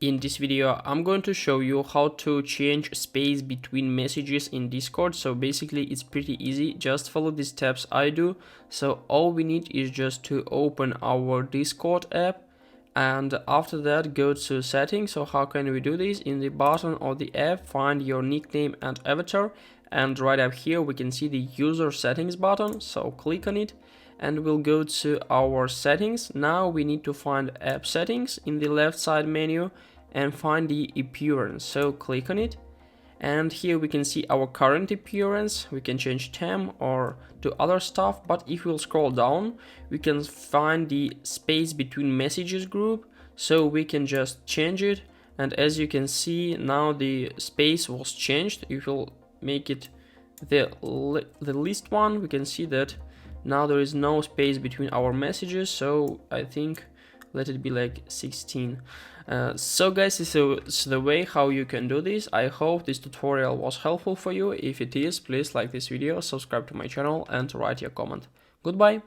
In this video, I'm going to show you how to change space between messages in Discord. So basically it's pretty easy, just follow the steps I do. So all we need is just to open our Discord app, and after that go to settings. So how can we do this? In the bottom of the app, find your nickname and avatar, and right up here we can see the user settings button. So click on it and we'll go to our settings. Now we need to find app settings in the left side menu and find the appearance. So click on it, and here we can see our current appearance. We can change them or to other stuff, but if we'll scroll down, we can find the space between messages group, so we can just change it. And as you can see, now the space was changed. If we'll make it the least one, we can see that now there is no space between our messages. So I think let it be like 16. So guys, this is the way how you can do this. I hope this tutorial was helpful for you. If it is, please like this video, subscribe to my channel and write your comment. Goodbye.